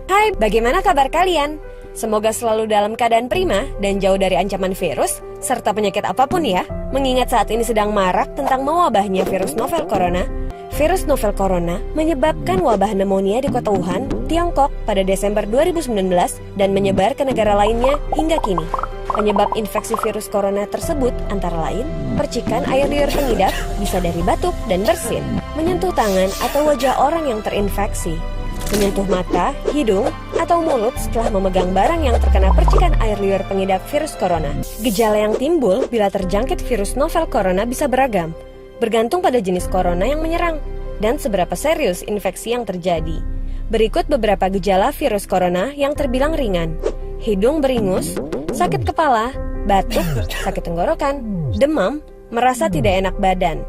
Hai, bagaimana kabar kalian? Semoga selalu dalam keadaan prima dan jauh dari ancaman virus serta penyakit apapun ya. Mengingat saat ini sedang marak tentang mewabahnya virus novel corona. Virus novel corona menyebabkan wabah pneumonia di kota Wuhan, Tiongkok pada Desember 2019 dan menyebar ke negara lainnya hingga kini. Penyebab infeksi virus corona tersebut antara lain percikan air liur pengidap bisa dari batuk dan bersin, menyentuh tangan atau wajah orang yang terinfeksi, menyentuh mata, hidung, atau mulut setelah memegang barang yang terkena percikan air liur pengidap virus corona. Gejala yang timbul bila terjangkit virus novel corona bisa beragam, bergantung pada jenis corona yang menyerang dan seberapa serius infeksi yang terjadi. Berikut beberapa gejala virus corona yang terbilang ringan: hidung beringus, sakit kepala, batuk, sakit tenggorokan, demam, merasa tidak enak badan.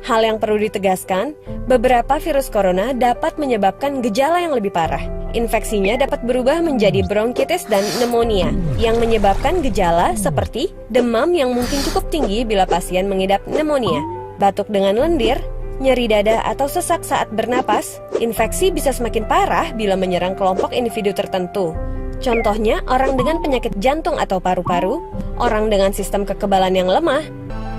Hal yang perlu ditegaskan, beberapa virus corona dapat menyebabkan gejala yang lebih parah. Infeksinya dapat berubah menjadi bronkitis dan pneumonia, yang menyebabkan gejala seperti demam yang mungkin cukup tinggi bila pasien mengidap pneumonia, batuk dengan lendir, nyeri dada atau sesak saat bernapas. Infeksi bisa semakin parah bila menyerang kelompok individu tertentu. Contohnya, orang dengan penyakit jantung atau paru-paru, orang dengan sistem kekebalan yang lemah.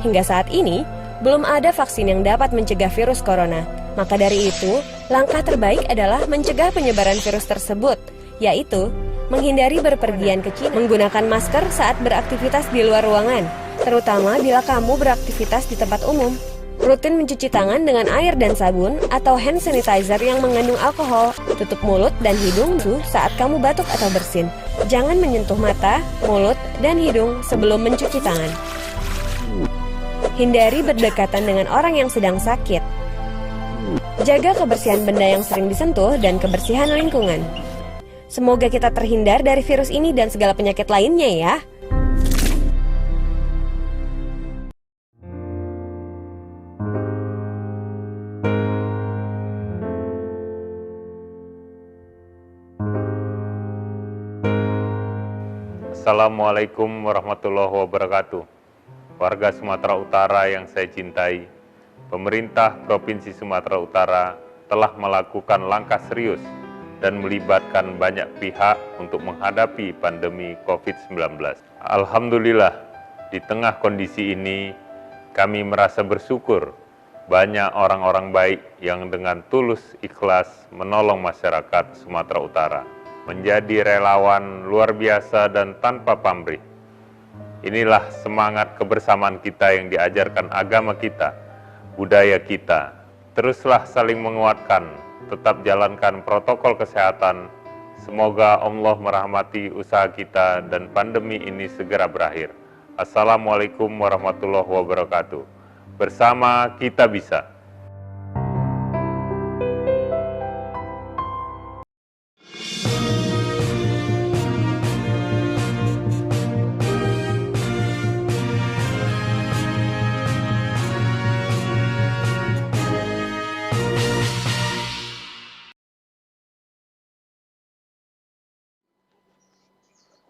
Hingga saat ini, belum ada vaksin yang dapat mencegah virus corona. Maka dari itu, langkah terbaik adalah mencegah penyebaran virus tersebut, yaitu menghindari berpergian ke Cina, menggunakan masker saat beraktivitas di luar ruangan, terutama bila kamu beraktivitas di tempat umum. Rutin mencuci tangan dengan air dan sabun atau hand sanitizer yang mengandung alkohol. Tutup mulut dan hidung saat kamu batuk atau bersin. Jangan menyentuh mata, mulut, dan hidung sebelum mencuci tangan. Hindari berdekatan dengan orang yang sedang sakit. Jaga kebersihan benda yang sering disentuh dan kebersihan lingkungan. Semoga kita terhindar dari virus ini dan segala penyakit lainnya ya. Assalamualaikum warahmatullahi wabarakatuh. Warga Sumatera Utara yang saya cintai, pemerintah Provinsi Sumatera Utara telah melakukan langkah serius dan melibatkan banyak pihak untuk menghadapi pandemi COVID-19. Alhamdulillah, di tengah kondisi ini, kami merasa bersyukur banyak orang-orang baik yang dengan tulus ikhlas menolong masyarakat Sumatera Utara, menjadi relawan luar biasa dan tanpa pamrih. Inilah semangat kebersamaan kita yang diajarkan agama kita, budaya kita. Teruslah saling menguatkan, tetap jalankan protokol kesehatan. Semoga Allah merahmati usaha kita dan pandemi ini segera berakhir. Assalamualaikum warahmatullahi wabarakatuh. Bersama kita bisa.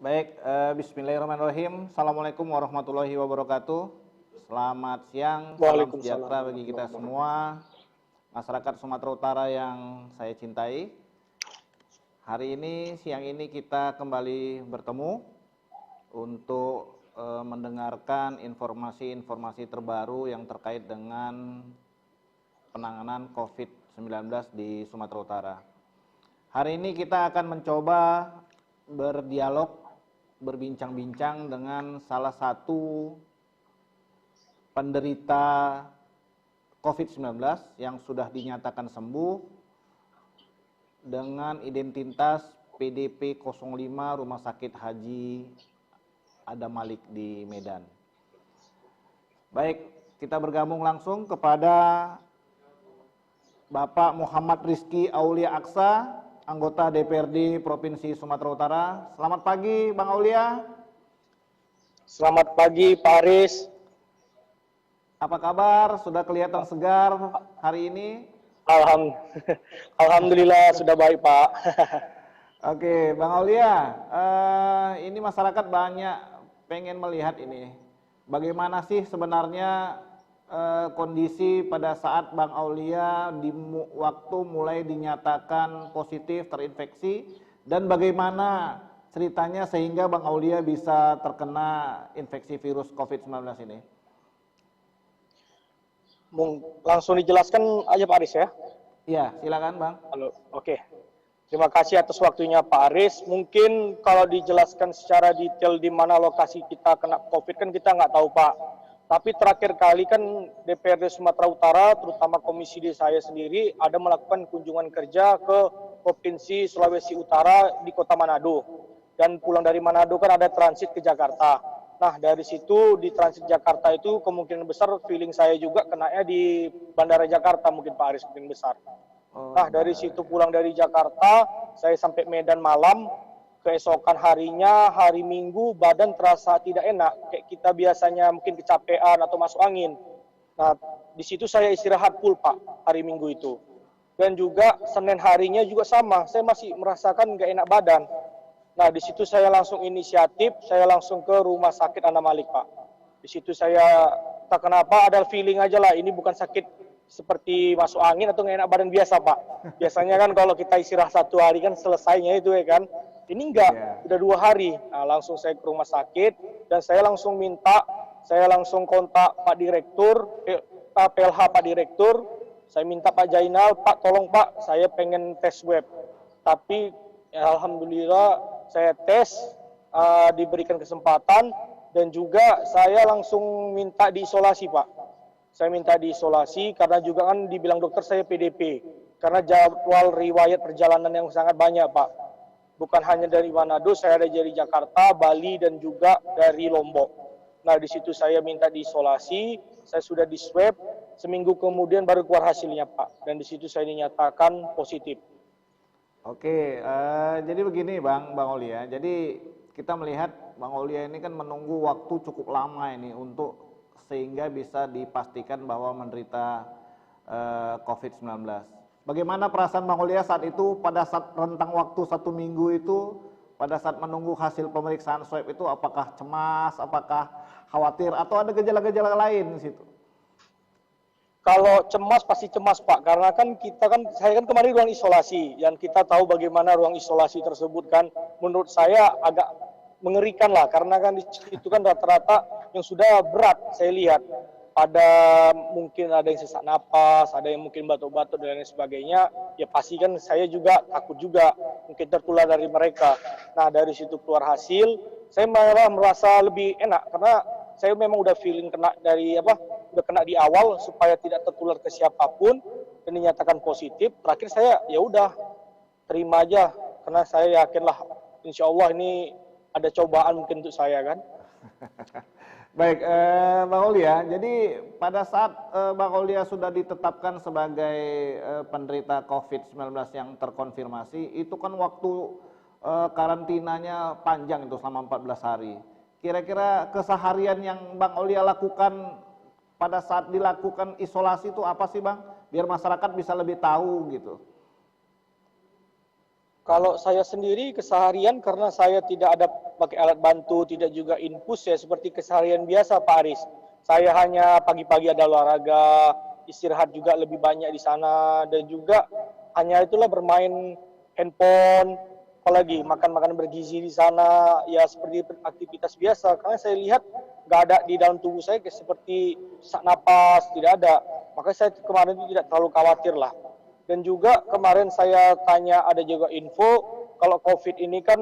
Baik, bismillahirrahmanirrahim. Assalamualaikum warahmatullahi wabarakatuh. Selamat siang, salam sejahtera bagi kita semua, masyarakat Sumatera Utara yang saya cintai. Hari ini, siang ini kita kembali bertemu untuk mendengarkan informasi-informasi terbaru yang terkait dengan penanganan COVID-19 di Sumatera Utara. Hari ini kita akan mencoba berdialog, berbincang-bincang dengan salah satu penderita COVID-19 yang sudah dinyatakan sembuh dengan identitas PDP 05 Rumah Sakit Haji Adam Malik di Medan. Baik, kita bergabung langsung kepada Bapak Muhammad Rizky Aulia Aksa, anggota DPRD Provinsi Sumatera Utara. Selamat pagi, Bang Aulia. Selamat pagi, Pak Aris. Apa kabar? Sudah kelihatan segar hari ini? Alhamdulillah sudah baik, Pak. Oke, Bang Aulia, ini masyarakat banyak pengen melihat ini. Bagaimana sih sebenarnya kondisi pada saat Bang Aulia di waktu mulai dinyatakan positif terinfeksi dan bagaimana ceritanya sehingga Bang Aulia bisa terkena infeksi virus COVID-19 ini? Langsung dijelaskan aja Pak Aris ya. Iya, silakan Bang. Halo, oke. Terima kasih atas waktunya Pak Aris. Mungkin kalau dijelaskan secara detail di mana lokasi kita kena COVID kan kita nggak tahu Pak. Tapi terakhir kali kan DPRD Sumatera Utara, terutama komisi D saya sendiri, ada melakukan kunjungan kerja ke Provinsi Sulawesi Utara di Kota Manado. Dan pulang dari Manado kan ada transit ke Jakarta. Nah dari situ di transit Jakarta itu kemungkinan besar feeling saya juga kenanya di Bandara Jakarta mungkin Pak Aris mungkin besar. Nah dari situ pulang dari Jakarta, saya sampai Medan malam, keesokan harinya, hari Minggu, badan terasa tidak enak. Kayak kita biasanya mungkin kecapean atau masuk angin. Nah di situ saya istirahat full Pak, hari Minggu itu. Dan juga Senin harinya juga sama, saya masih merasakan nggak enak badan. Nah, di situ saya langsung inisiatif, saya langsung ke Rumah Sakit Anna Malik, Pak. Di situ saya, tak kenapa ada feeling aja lah, ini bukan sakit seperti masuk angin atau nggak enak badan biasa, Pak. Biasanya kan kalau kita istirahat 1 hari kan selesainya itu ya kan. Ini enggak, udah 2 hari. Nah, langsung saya ke rumah sakit, dan saya langsung kontak Pak Direktur, PLH Pak Direktur, saya minta Pak Jainal, Pak tolong Pak, saya pengen tes swab. Tapi ya, alhamdulillah saya tes, diberikan kesempatan, dan juga saya langsung minta diisolasi Pak. Saya minta diisolasi karena juga kan dibilang dokter saya PDP. Karena jadwal riwayat perjalanan yang sangat banyak Pak. Bukan hanya dari Manado, saya ada dari Jakarta, Bali, dan juga dari Lombok. Nah di situ saya minta diisolasi, saya sudah di swab, seminggu kemudian baru keluar hasilnya Pak. Dan di situ saya dinyatakan positif. Oke, jadi begini Bang Aulia. Jadi kita melihat Bang Aulia ini kan menunggu waktu cukup lama ini untuk sehingga bisa dipastikan bahwa menderita COVID-19. Bagaimana perasaan Bang Aulia saat itu pada saat rentang waktu 1 minggu itu, pada saat menunggu hasil pemeriksaan swab itu, apakah cemas, apakah khawatir, atau ada gejala-gejala lain di situ? Kalau cemas pasti cemas Pak, karena kan saya kan kemarin ruang isolasi, dan kita tahu bagaimana ruang isolasi tersebut kan, menurut saya agak mengerikan lah, karena kan di situ kan rata-rata yang sudah berat saya lihat, mungkin ada yang sesak napas, ada yang mungkin batuk-batuk dan lain sebagainya, ya pasti kan saya juga takut juga mungkin tertular dari mereka. Nah dari situ keluar hasil, saya malah merasa lebih enak karena saya memang udah feeling udah kena di awal supaya tidak tertular ke siapapun dan dinyatakan positif. Terakhir saya ya udah terima aja karena saya yakinlah insya Allah ini ada cobaan mungkin untuk saya kan. Baik, Bang Aulia, jadi pada saat Bang Aulia sudah ditetapkan sebagai penderita COVID-19 yang terkonfirmasi, itu kan waktu karantinanya panjang itu selama 14 hari. Kira-kira keseharian yang Bang Aulia lakukan pada saat dilakukan isolasi itu apa sih Bang? Biar masyarakat bisa lebih tahu gitu. Kalau saya sendiri keseharian karena saya tidak ada pakai alat bantu, tidak juga infus ya seperti keseharian biasa Pak Aris. Saya hanya pagi-pagi ada olahraga, istirahat juga lebih banyak di sana, dan juga hanya itulah bermain handphone, apalagi makan-makan bergizi di sana, ya seperti aktivitas biasa. Karena saya lihat nggak ada di dalam tubuh saya seperti sesak napas, tidak ada. Makanya saya kemarin itu tidak terlalu khawatir lah. Dan juga kemarin saya tanya ada juga info kalau COVID ini kan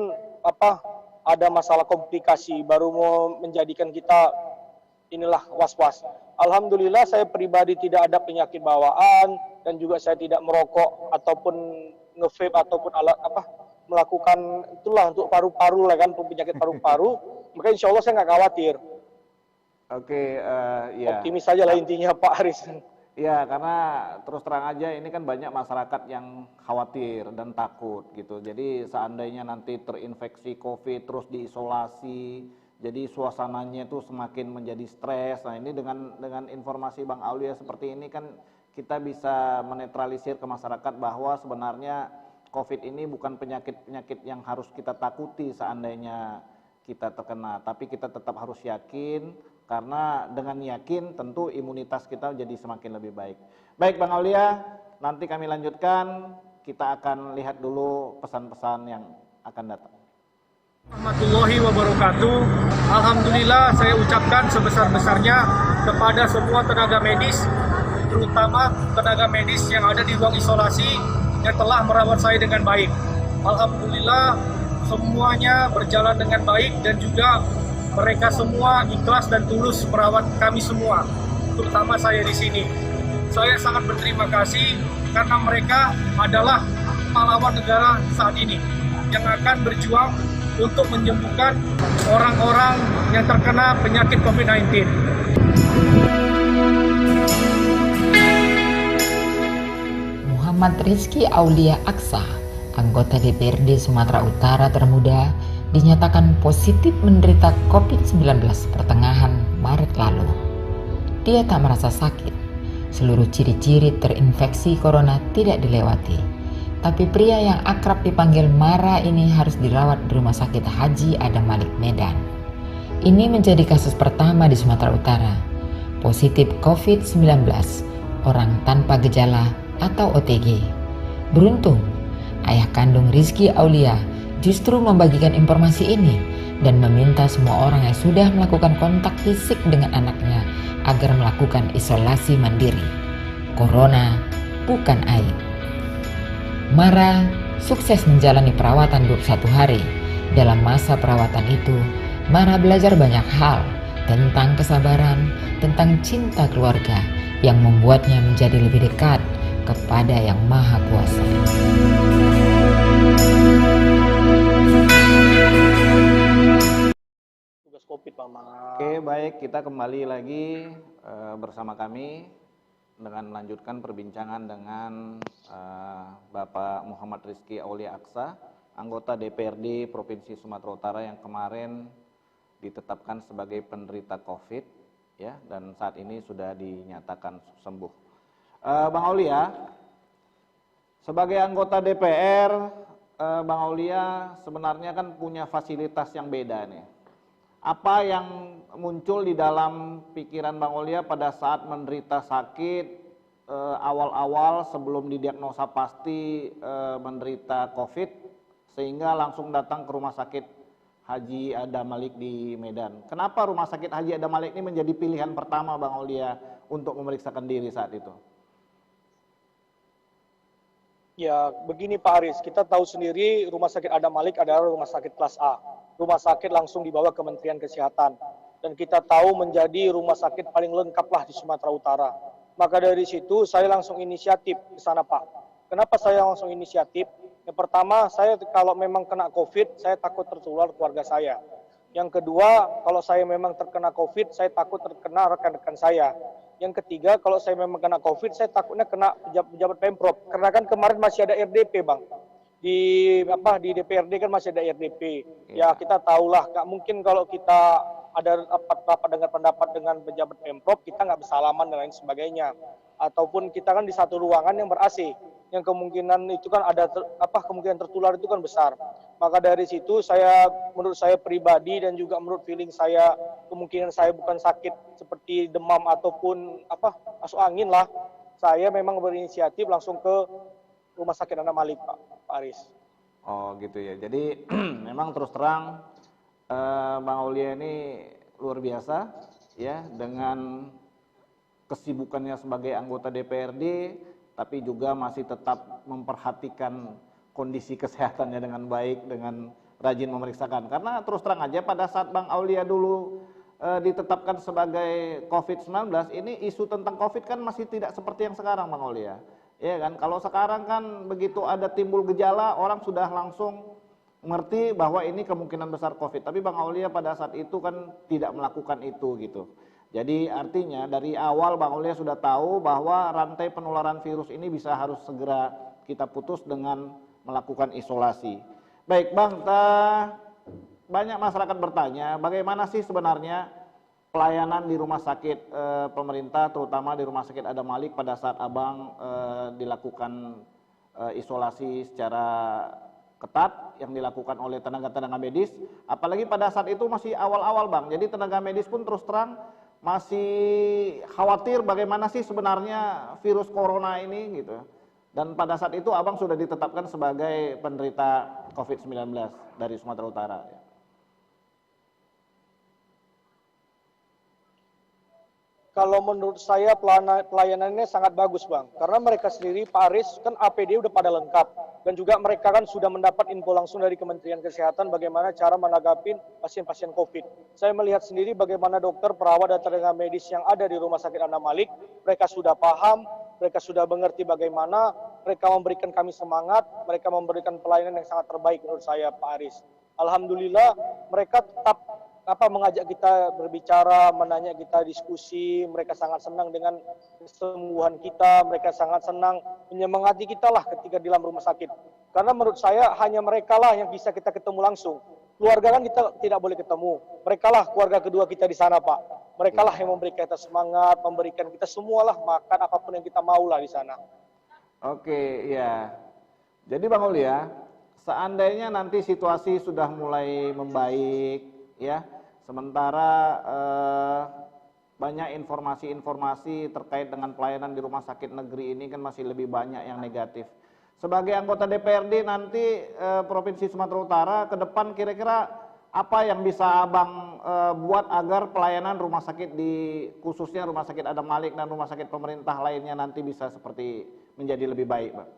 ada masalah komplikasi baru mau menjadikan kita inilah was-was. Alhamdulillah saya pribadi tidak ada penyakit bawaan dan juga saya tidak merokok ataupun nge-vape ataupun melakukan itulah untuk paru-paru lah kan, penyakit paru-paru. Maka insya Allah saya nggak khawatir. Oke, ya. Optimis saja lah intinya Pak Aris. Ya, karena terus terang aja ini kan banyak masyarakat yang khawatir dan takut gitu. Jadi seandainya nanti terinfeksi COVID terus diisolasi, jadi suasananya itu semakin menjadi stres. Nah ini dengan informasi Bang Aulia seperti ini kan kita bisa menetralisir ke masyarakat bahwa sebenarnya COVID ini bukan penyakit yang harus kita takuti seandainya kita terkena. Tapi kita tetap harus yakin Karena dengan yakin tentu imunitas kita jadi semakin lebih baik. Baik Bang Aulia, nanti kami lanjutkan, kita akan lihat dulu pesan-pesan yang akan datang. Warahmatullahi wabarakatuh. Alhamdulillah saya ucapkan sebesar-besarnya kepada semua tenaga medis, terutama tenaga medis yang ada di ruang isolasi yang telah merawat saya dengan baik. Alhamdulillah semuanya berjalan dengan baik dan juga mereka semua ikhlas dan tulus merawat kami semua, terutama saya di sini. Saya sangat berterima kasih karena mereka adalah pahlawan negara saat ini yang akan berjuang untuk menyembuhkan orang-orang yang terkena penyakit COVID-19. Muhammad Rizky Aulia Aksa, anggota DPRD Sumatera Utara termuda, dinyatakan positif menderita COVID-19 pertengahan Maret lalu. Dia tak merasa sakit. Seluruh ciri-ciri terinfeksi corona tidak dilewati. Tapi pria yang akrab dipanggil Mara ini harus dirawat di Rumah Sakit Haji Adam Malik Medan. Ini menjadi kasus pertama di Sumatera Utara. Positif COVID-19, orang tanpa gejala atau OTG. Beruntung, ayah kandung Rizky Aulia justru membagikan informasi ini dan meminta semua orang yang sudah melakukan kontak fisik dengan anaknya agar melakukan isolasi mandiri. Corona bukan aib. Mara sukses menjalani perawatan 21 hari. Dalam masa perawatan itu, Mara belajar banyak hal tentang kesabaran, tentang cinta keluarga yang membuatnya menjadi lebih dekat kepada Yang Maha Kuasa. COVID, Mama. Oke, baik, kita kembali lagi bersama kami dengan melanjutkan perbincangan dengan Bapak Muhammad Rizky Aulia Aksa, anggota DPRD Provinsi Sumatera Utara yang kemarin ditetapkan sebagai penderita COVID, ya, dan saat ini sudah dinyatakan sembuh. Bang Aulia, sebagai anggota DPR, Bang Aulia sebenarnya kan punya fasilitas yang beda nih. Apa yang muncul di dalam pikiran Bang Aulia pada saat menderita sakit awal-awal sebelum didiagnosa pasti menderita COVID sehingga langsung datang ke Rumah Sakit Haji Adam Malik di Medan. Kenapa Rumah Sakit Haji Adam Malik ini menjadi pilihan pertama Bang Aulia untuk memeriksakan diri saat itu? Ya, begini Pak Aris, kita tahu sendiri Rumah Sakit Adam Malik adalah rumah sakit kelas A. Rumah sakit langsung dibawa Kementerian Kesehatan. Dan kita tahu menjadi rumah sakit paling lengkap lah di Sumatera Utara. Maka dari situ saya langsung inisiatif ke sana Pak. Kenapa saya langsung inisiatif? Yang pertama, saya kalau memang kena COVID, saya takut tertular keluarga saya. Yang kedua, kalau saya memang terkena COVID, saya takut terkena rekan-rekan saya. Yang ketiga, kalau saya memang kena COVID, saya takutnya kena pejabat Pemprov. Karena kan kemarin masih ada RDP, Bang. Di DPRD kan masih ada RDP. Ya, kita tahulah, nggak mungkin kalau kita ada rapat dengan pendapat dengan pejabat Pemprov, kita nggak bisa salaman dan lain sebagainya. Ataupun kita kan di satu ruangan yang ber-AC, yang kemungkinan itu kan ada kemungkinan tertular itu kan besar. Maka dari situ menurut saya pribadi dan juga menurut feeling saya, kemungkinan saya bukan sakit seperti demam ataupun masuk angin lah. Saya memang berinisiatif langsung ke Rumah Sakit Adam Malik, Pak Aris. Oh gitu ya. Jadi memang terus terang Bang Aulia ini luar biasa ya dengan kesibukannya sebagai anggota DPRD, tapi juga masih tetap memperhatikan kondisi kesehatannya dengan baik, dengan rajin memeriksakan. Karena terus terang aja pada saat Bang Aulia dulu ditetapkan sebagai COVID-19, ini isu tentang COVID kan masih tidak seperti yang sekarang Bang Aulia. Ya kan, kalau sekarang kan begitu ada timbul gejala, orang sudah langsung mengerti bahwa ini kemungkinan besar COVID. Tapi Bang Aulia pada saat itu kan tidak melakukan itu gitu. Jadi artinya dari awal Bang Aulia sudah tahu bahwa rantai penularan virus ini harus segera kita putus dengan melakukan isolasi. Baik Bang, banyak masyarakat bertanya bagaimana sih sebenarnya pelayanan di rumah sakit pemerintah, terutama di Rumah Sakit Adam Malik pada saat Abang dilakukan isolasi secara ketat yang dilakukan oleh tenaga-tenaga medis, apalagi pada saat itu masih awal-awal Bang. Jadi tenaga medis pun terus terang masih khawatir bagaimana sih sebenarnya virus corona ini gitu. Dan pada saat itu Abang sudah ditetapkan sebagai penderita COVID-19 dari Sumatera Utara. Kalau menurut saya pelayanannya sangat bagus Bang, karena mereka sendiri Pak Aris kan APD udah pada lengkap, dan juga mereka kan sudah mendapat info langsung dari Kementerian Kesehatan bagaimana cara menanggapi pasien-pasien COVID. Saya melihat sendiri bagaimana dokter, perawat, dan tenaga medis yang ada di Rumah Sakit Anam Malik, mereka sudah paham, mereka sudah mengerti bagaimana, mereka memberikan kami semangat, mereka memberikan pelayanan yang sangat terbaik menurut saya Pak Aris. Alhamdulillah mereka tetap mengajak kita berbicara, menanya kita diskusi, mereka sangat senang dengan kesembuhan kita, mereka sangat senang menyemangati kita lah ketika di dalam rumah sakit. Karena menurut saya hanya mereka lah yang bisa kita ketemu langsung. Keluarga kan kita tidak boleh ketemu, mereka lah keluarga kedua kita di sana Pak. Mereka lah yang memberikan kita semangat, memberikan kita semualah makan apapun yang kita mau lah di sana. Oke, ya. Jadi Bang Uli ya, seandainya nanti situasi sudah mulai membaik, ya, sementara banyak informasi-informasi terkait dengan pelayanan di rumah sakit negeri ini kan masih lebih banyak yang negatif. Sebagai anggota DPRD nanti Provinsi Sumatera Utara ke depan kira-kira apa yang bisa Abang buat agar pelayanan rumah sakit khususnya Rumah Sakit Adam Malik dan rumah sakit pemerintah lainnya nanti bisa seperti menjadi lebih baik, Pak?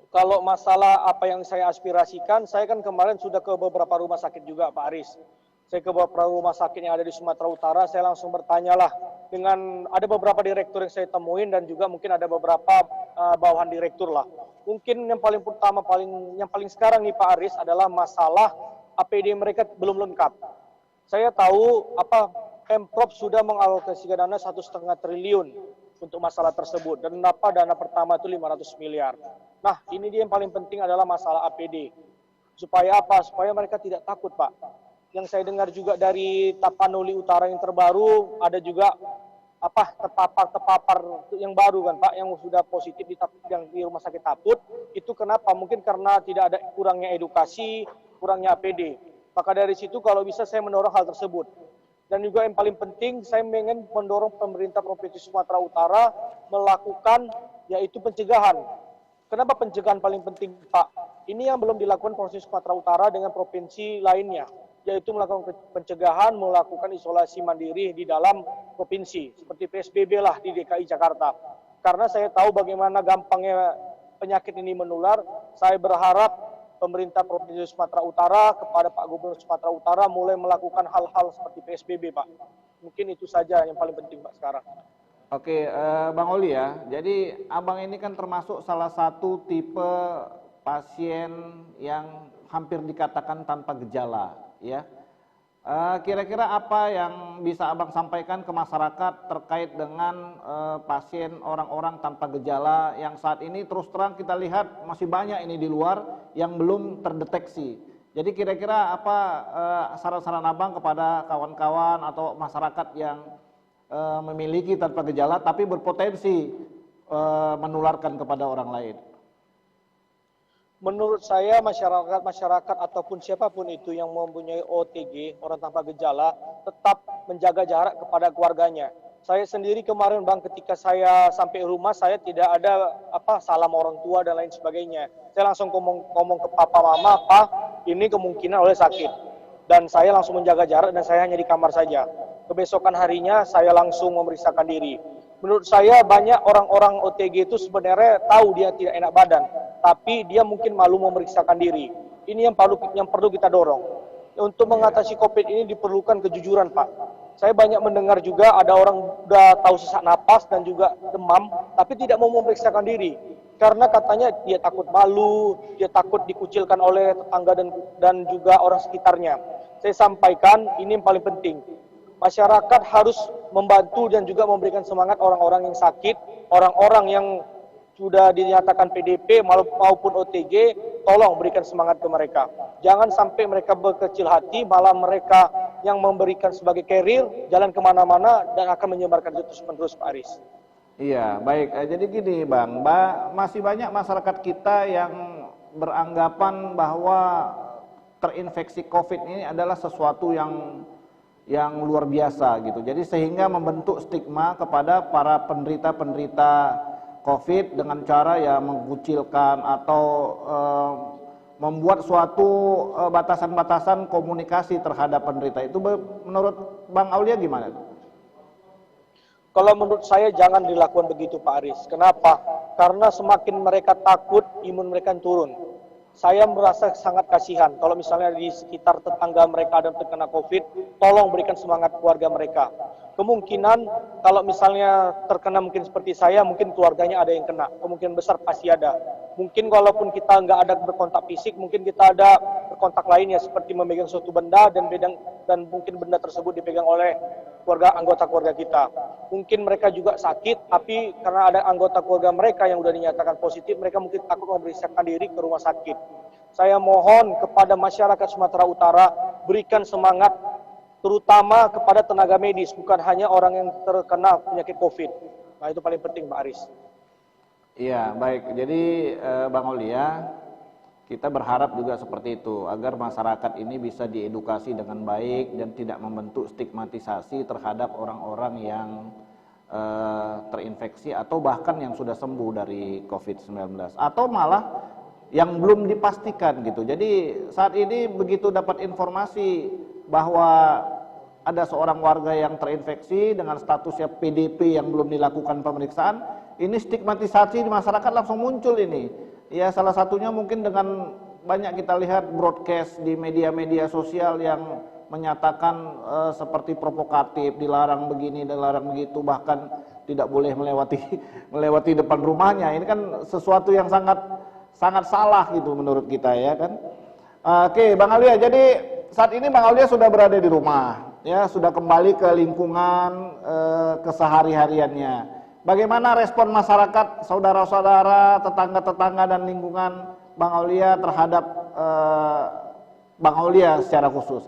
Kalau masalah apa yang saya aspirasikan, saya kan kemarin sudah ke beberapa rumah sakit juga Pak Aris. Saya ke beberapa rumah sakit yang ada di Sumatera Utara, saya langsung bertanyalah dengan ada beberapa direktur yang saya temuin dan juga mungkin ada beberapa bawahan direktur lah. Mungkin yang paling pertama, yang paling sekarang nih Pak Aris adalah masalah APD mereka belum lengkap. Saya tahu Pemprov sudah mengalokasikan dana 1,5 triliun untuk masalah tersebut, dan dana pertama itu 500 miliar. Nah, ini dia yang paling penting adalah masalah APD. Supaya apa? Supaya mereka tidak takut, Pak. Yang saya dengar juga dari Tapanuli Utara yang terbaru, ada juga terpapar yang baru kan Pak, yang sudah positif yang di rumah sakit Taput. Itu kenapa? Mungkin karena tidak ada kurangnya edukasi, kurangnya APD. Maka dari situ kalau bisa saya mendorong hal tersebut. Dan juga yang paling penting, saya ingin mendorong pemerintah Provinsi Sumatera Utara melakukan yaitu pencegahan. Kenapa pencegahan paling penting, Pak? Ini yang belum dilakukan Provinsi Sumatera Utara dengan provinsi lainnya, yaitu melakukan pencegahan, melakukan isolasi mandiri di dalam provinsi, seperti PSBB lah di DKI Jakarta. Karena saya tahu bagaimana gampangnya penyakit ini menular, saya berharap pemerintah Provinsi Sumatera Utara kepada Pak Gubernur Sumatera Utara mulai melakukan hal-hal seperti PSBB, Pak. Mungkin itu saja yang paling penting, Pak, sekarang. Oke, Bang Oli ya, jadi Abang ini kan termasuk salah satu tipe pasien yang hampir dikatakan tanpa gejala, ya. Kira-kira apa yang bisa Abang sampaikan ke masyarakat terkait dengan pasien orang-orang tanpa gejala yang saat ini terus terang kita lihat masih banyak ini di luar yang belum terdeteksi. Jadi kira-kira apa saran-saran Abang kepada kawan-kawan atau masyarakat yang memiliki tanpa gejala tapi berpotensi menularkan kepada orang lain? Menurut saya masyarakat ataupun siapapun itu yang mempunyai OTG, orang tanpa gejala, tetap menjaga jarak kepada keluarganya. Saya sendiri kemarin Bang, ketika saya sampai rumah, saya tidak ada salam orang tua dan lain sebagainya. Saya langsung ngomong ke papa mama, Pak, ini kemungkinan oleh sakit. Dan saya langsung menjaga jarak dan saya hanya di kamar saja. Kebesokan harinya saya langsung memeriksakan diri. Menurut saya banyak orang-orang OTG itu sebenarnya tahu dia tidak enak badan, tapi dia mungkin malu memeriksakan diri. Ini yang perlu kita dorong. Untuk mengatasi COVID ini diperlukan kejujuran, Pak. Saya banyak mendengar juga ada orang udah tahu sesak napas dan juga demam, tapi tidak mau memeriksakan diri. Karena katanya dia takut malu, dia takut dikucilkan oleh tetangga dan juga orang sekitarnya. Saya sampaikan ini yang paling penting. Masyarakat harus membantu dan juga memberikan semangat orang-orang yang sakit, orang-orang yang sudah dinyatakan PDP maupun OTG, tolong berikan semangat ke mereka. Jangan sampai mereka berkecil hati, malah mereka yang memberikan sebagai carrier, jalan kemana-mana dan akan menyebarkan itu terus-menerus, Pak Aris. Iya, baik. Jadi gini Bang, masih banyak masyarakat kita yang beranggapan bahwa terinfeksi COVID ini adalah sesuatu yang yang luar biasa gitu. Jadi sehingga membentuk stigma kepada para penderita COVID dengan cara ya mengucilkan atau membuat suatu batasan-batasan komunikasi terhadap penderita. Itu menurut Bang Aulia gimana? Kalau menurut saya jangan dilakukan begitu Pak Aris. Kenapa? Karena semakin mereka takut, imun mereka turun. Saya merasa sangat kasihan kalau misalnya di sekitar tetangga mereka ada terkena COVID, tolong berikan semangat keluarga mereka. Kemungkinan kalau misalnya terkena mungkin seperti saya, mungkin keluarganya ada yang kena. Kemungkinan besar pasti ada. Mungkin walaupun kita nggak ada berkontak fisik, mungkin kita ada berkontak lainnya seperti memegang suatu benda dan mungkin benda tersebut dipegang oleh anggota keluarga kita. Mungkin mereka juga sakit, tapi karena ada anggota keluarga mereka yang sudah dinyatakan positif, mereka mungkin takut memeriksakan diri ke rumah sakit. Saya mohon kepada masyarakat Sumatera Utara, berikan semangat, terutama kepada tenaga medis, bukan hanya orang yang terkena penyakit COVID. Nah, itu paling penting, Pak Aris. Iya, baik. Jadi Bang Aulia, kita berharap juga seperti itu, agar masyarakat ini bisa diedukasi dengan baik dan tidak membentuk stigmatisasi terhadap orang-orang yang terinfeksi atau bahkan yang sudah sembuh dari COVID-19 atau malah yang belum dipastikan gitu. Jadi saat ini begitu dapat informasi bahwa ada seorang warga yang terinfeksi dengan statusnya PDP yang belum dilakukan pemeriksaan, ini stigmatisasi di masyarakat langsung muncul ini. Ya, salah satunya mungkin dengan banyak kita lihat broadcast di media-media sosial yang menyatakan seperti provokatif, dilarang begini, dilarang begitu, bahkan tidak boleh melewati depan rumahnya. Ini kan sesuatu yang sangat salah gitu menurut kita ya kan. Oke, Bang Aulia, jadi saat ini Bang Aulia sudah berada di rumah, ya, sudah kembali ke lingkungan kesehari-hariannya. Bagaimana respon masyarakat, saudara-saudara, tetangga-tetangga dan lingkungan Bang Aulia terhadap Bang Aulia secara khusus?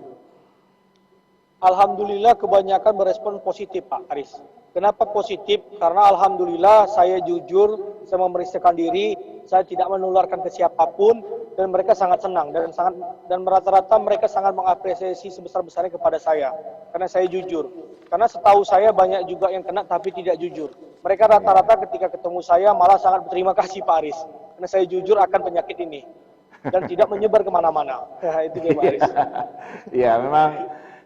Alhamdulillah kebanyakan berespon positif Pak Aris. Kenapa positif? Karena alhamdulillah saya jujur, saya memeriksakan diri, saya tidak menularkan ke siapapun dan mereka sangat senang dan rata-rata mereka sangat mengapresiasi sebesar-besarnya kepada saya karena saya jujur. Karena setahu saya banyak juga yang kena tapi tidak jujur. Mereka rata-rata ketika ketemu saya malah sangat berterima kasih Pak Aris karena saya jujur akan penyakit ini dan tidak menyebar kemana-mana. Itu dia Pak Aris. Ya, memang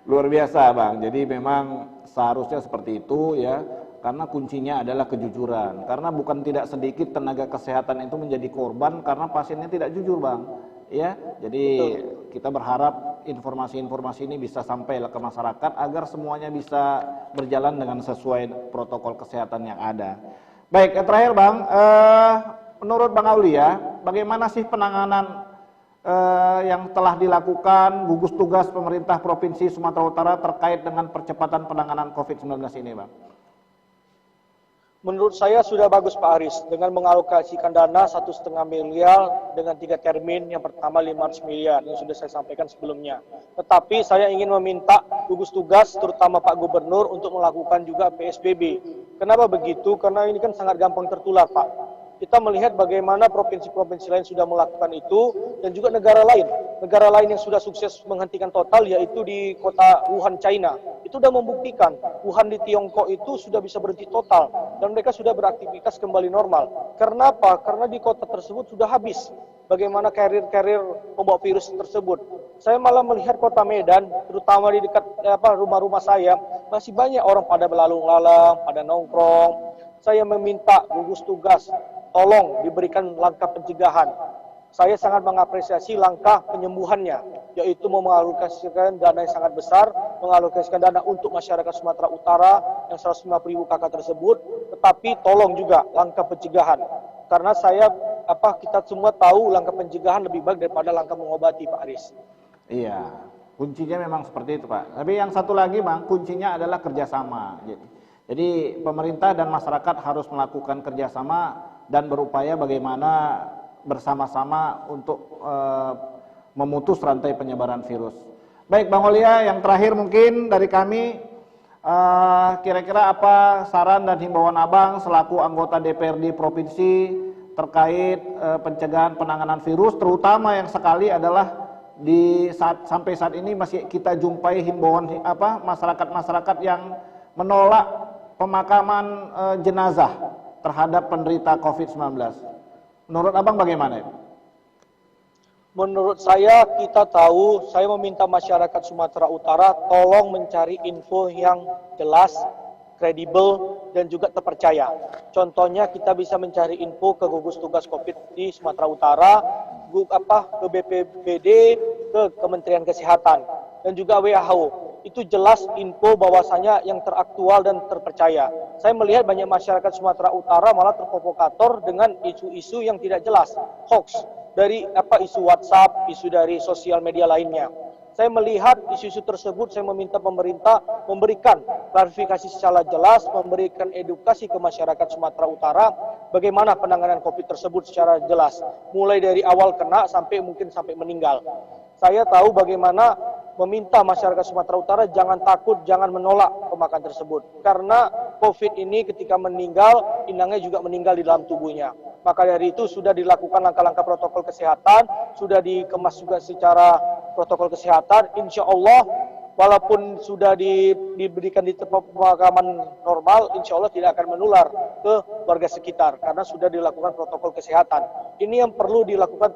luar biasa Bang. Jadi memang seharusnya seperti itu ya, karena kuncinya adalah kejujuran. Karena bukan tidak sedikit tenaga kesehatan itu menjadi korban karena pasiennya tidak jujur Bang. Ya, jadi kita berharap informasi-informasi ini bisa sampai ke masyarakat agar semuanya bisa berjalan dengan sesuai protokol kesehatan yang ada. Baik, yang terakhir Bang, menurut Bang Aulia, bagaimana sih penanganan yang telah dilakukan gugus tugas pemerintah Provinsi Sumatera Utara terkait dengan percepatan penanganan COVID-19 ini, Bang? Menurut saya sudah bagus Pak Aris dengan mengalokasikan dana 1,5 miliar dengan 3 termin. Yang pertama 500 miliar yang sudah saya sampaikan sebelumnya. Tetapi saya ingin meminta gugus tugas terutama Pak Gubernur untuk melakukan juga PSBB. Kenapa begitu? Karena ini kan sangat gampang tertular Pak. Kita melihat bagaimana provinsi-provinsi lain sudah melakukan itu dan juga negara lain yang sudah sukses menghentikan total yaitu di kota Wuhan, China. Itu sudah membuktikan Wuhan di Tiongkok itu sudah bisa berhenti total dan mereka sudah beraktivitas kembali normal. Karena apa? Karena di kota tersebut sudah habis bagaimana carrier pembawa virus tersebut. Saya malah melihat kota Medan, terutama di dekat rumah-rumah saya, masih banyak orang pada berlalu-lalang, pada nongkrong. Saya meminta gugus tugas tolong diberikan langkah pencegahan. Saya sangat mengapresiasi langkah penyembuhannya, yaitu mengalokasikan dana yang sangat besar, mengalokasikan dana untuk masyarakat Sumatera Utara yang 150.000 kakak tersebut, tetapi tolong juga langkah pencegahan. Karena kita semua tahu langkah pencegahan lebih baik daripada langkah mengobati, Pak Aris. Iya, kuncinya memang seperti itu, Pak. Tapi yang satu lagi, Bang, kuncinya adalah kerjasama. Jadi pemerintah dan masyarakat harus melakukan kerjasama dan berupaya bagaimana bersama-sama untuk memutus rantai penyebaran virus. Baik Bang Aulia, yang terakhir mungkin dari kami, kira-kira apa saran dan himbauan Abang selaku anggota DPRD Provinsi terkait pencegahan penanganan virus, terutama yang sekali adalah sampai saat ini masih kita jumpai himbauan masyarakat-masyarakat yang menolak pemakaman jenazah terhadap penderita COVID-19. Menurut Abang bagaimana? Menurut saya, kita tahu, saya meminta masyarakat Sumatera Utara tolong mencari info yang jelas, kredibel, dan juga terpercaya. Contohnya kita bisa mencari info ke gugus tugas COVID di Sumatera Utara, ke BPBD, ke Kementerian Kesehatan, dan juga WHO. Itu jelas info bahwasanya yang teraktual dan terpercaya. Saya melihat banyak masyarakat Sumatera Utara malah terprovokator dengan isu-isu yang tidak jelas, hoax dari isu WhatsApp, isu dari sosial media lainnya. Saya melihat isu-isu tersebut, saya meminta pemerintah memberikan klarifikasi secara jelas, memberikan edukasi ke masyarakat Sumatera Utara, bagaimana penanganan COVID tersebut secara jelas, mulai dari awal kena sampai mungkin sampai meninggal. Saya tahu bagaimana meminta masyarakat Sumatera Utara jangan takut, jangan menolak pemakaman tersebut. Karena COVID ini ketika meninggal, inangnya juga meninggal di dalam tubuhnya. Maka dari itu sudah dilakukan langkah-langkah protokol kesehatan, sudah dikemas juga secara protokol kesehatan. Insya Allah, walaupun sudah diberikan di tempat pemakaman normal, insya Allah tidak akan menular ke warga sekitar karena sudah dilakukan protokol kesehatan. Ini yang perlu dilakukan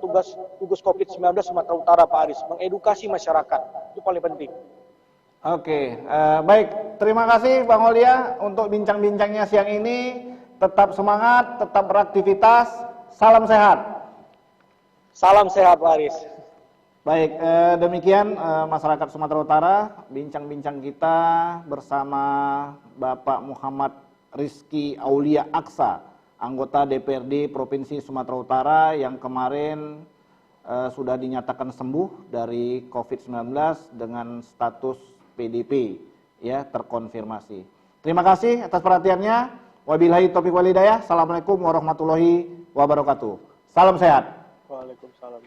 gugus COVID-19 Sumatera Utara, Pak Aris, mengedukasi masyarakat. Itu paling penting. Oke, baik. Terima kasih Bang Aulia untuk bincang-bincangnya siang ini. Tetap semangat, tetap beraktivitas. Salam sehat. Salam sehat, Pak Aris. Baik, demikian masyarakat Sumatera Utara, bincang-bincang kita bersama Bapak Muhammad Rizky Aulia Aksa, anggota DPRD Provinsi Sumatera Utara yang kemarin sudah dinyatakan sembuh dari COVID-19 dengan status PDP, ya, terkonfirmasi. Terima kasih atas perhatiannya. Wabillahi taufiq wal hidayah. Assalamualaikum warahmatullahi wabarakatuh. Salam sehat. Waalaikumsalam.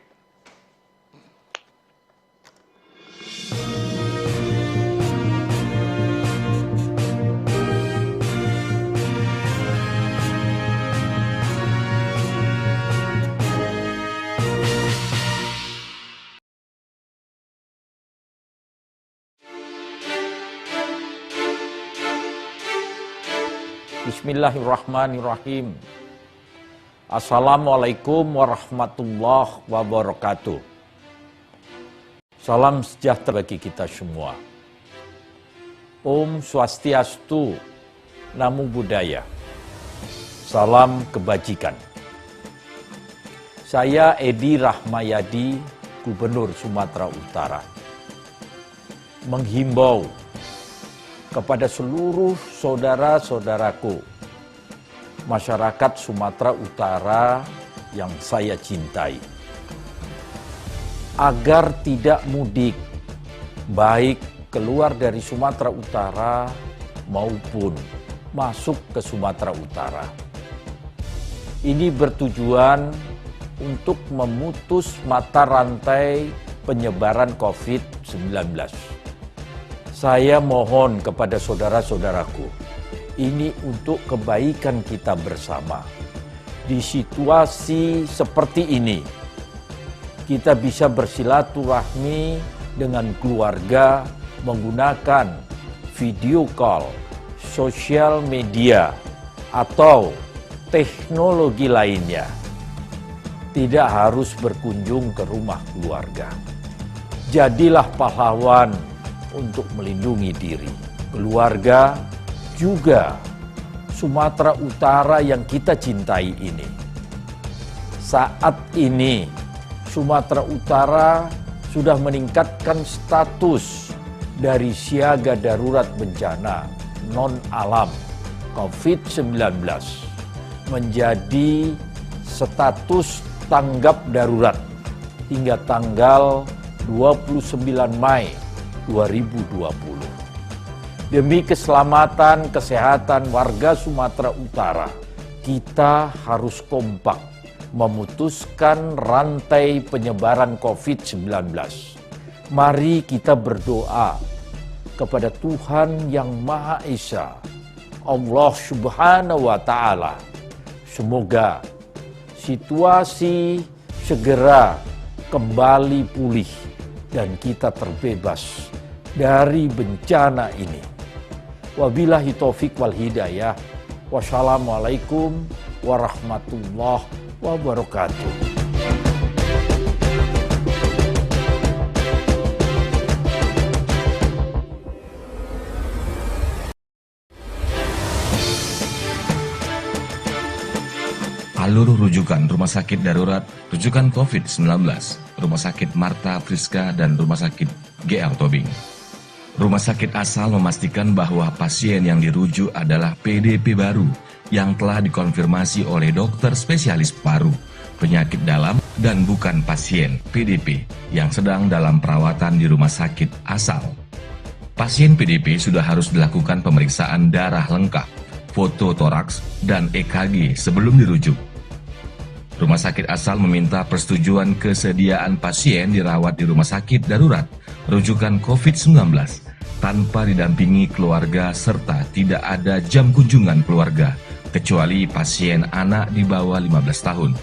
Bismillahirrahmanirrahim. Assalamualaikum warahmatullahi wabarakatuh. Salam sejahtera bagi kita semua. Om Swastiastu, Namo Buddhaya. Salam kebajikan. Saya Edi Rahmayadi, Gubernur Sumatera Utara, menghimbau kepada seluruh saudara-saudaraku masyarakat Sumatera Utara yang saya cintai agar tidak mudik baik keluar dari Sumatera Utara maupun masuk ke Sumatera Utara. Ini bertujuan untuk memutus mata rantai penyebaran COVID-19. Saya mohon kepada saudara-saudaraku, ini untuk kebaikan kita bersama. Di situasi seperti ini, kita bisa bersilaturahmi dengan keluarga menggunakan video call, sosial media, atau teknologi lainnya. Tidak harus berkunjung ke rumah keluarga. Jadilah pahlawan untuk melindungi diri, keluarga, juga Sumatera Utara yang kita cintai ini. Saat ini, Sumatera Utara sudah meningkatkan status dari siaga darurat bencana non-alam COVID-19 menjadi status tanggap darurat hingga tanggal 29 Mei 2020. Demi keselamatan kesehatan warga Sumatera Utara, kita harus kompak memutuskan rantai penyebaran COVID-19. Mari kita berdoa kepada Tuhan yang Maha Esa, Allah Subhanahu wa Ta'ala. Semoga situasi segera kembali pulih dan kita terbebas dari bencana ini. Wabillahi taufik wal hidayah. Wassalamualaikum warahmatullahi wabarakatuh. Alur rujukan Rumah Sakit Darurat Rujukan COVID-19, Rumah Sakit Marta Friska dan Rumah Sakit GL Tobing. Rumah sakit asal memastikan bahwa pasien yang dirujuk adalah PDP baru yang telah dikonfirmasi oleh dokter spesialis paru, penyakit dalam, dan bukan pasien PDP yang sedang dalam perawatan di rumah sakit asal. Pasien PDP sudah harus dilakukan pemeriksaan darah lengkap, foto toraks, dan EKG sebelum dirujuk. Rumah sakit asal meminta persetujuan kesediaan pasien dirawat di rumah sakit darurat rujukan COVID-19 tanpa didampingi keluarga serta tidak ada jam kunjungan keluarga kecuali pasien anak di bawah 15 tahun.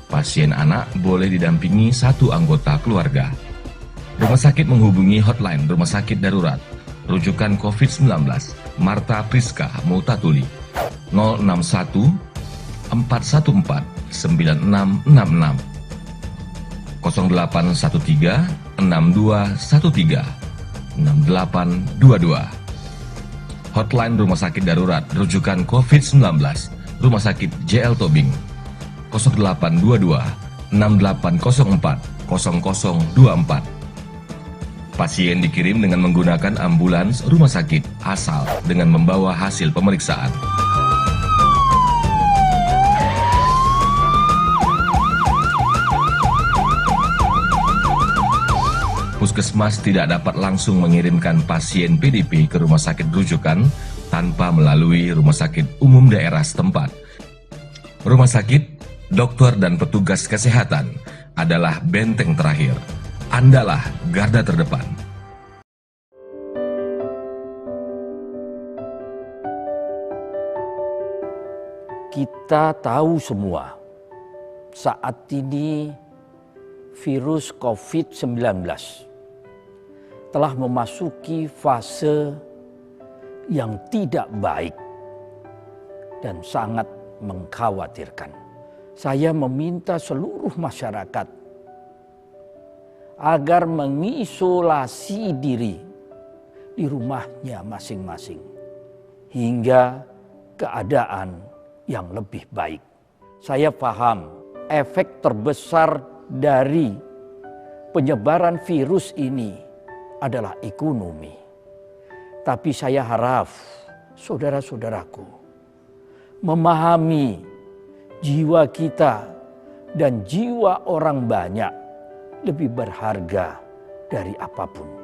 Pasien anak boleh didampingi satu anggota keluarga. Rumah sakit menghubungi hotline Rumah Sakit Darurat rujukan COVID-19 Marta Friska Multatuli 061 414 9666 0813 6213 6822. Hotline Rumah Sakit Darurat rujukan COVID-19 Rumah Sakit JL Tobing 0822 6804 0024. Pasien dikirim dengan menggunakan ambulans rumah sakit asal dengan membawa hasil pemeriksaan. Puskesmas tidak dapat langsung mengirimkan pasien PDP ke rumah sakit rujukan tanpa melalui rumah sakit umum daerah setempat. Rumah sakit, dokter dan petugas kesehatan adalah benteng terakhir. Andalah garda terdepan. Kita tahu semua, saat ini virus COVID-19 telah memasuki fase yang tidak baik dan sangat mengkhawatirkan. Saya meminta seluruh masyarakat agar mengisolasi diri di rumahnya masing-masing hingga keadaan yang lebih baik. Saya paham efek terbesar dari penyebaran virus ini adalah ekonomi. Tapi saya harap saudara-saudaraku memahami jiwa kita dan jiwa orang banyak lebih berharga dari apapun.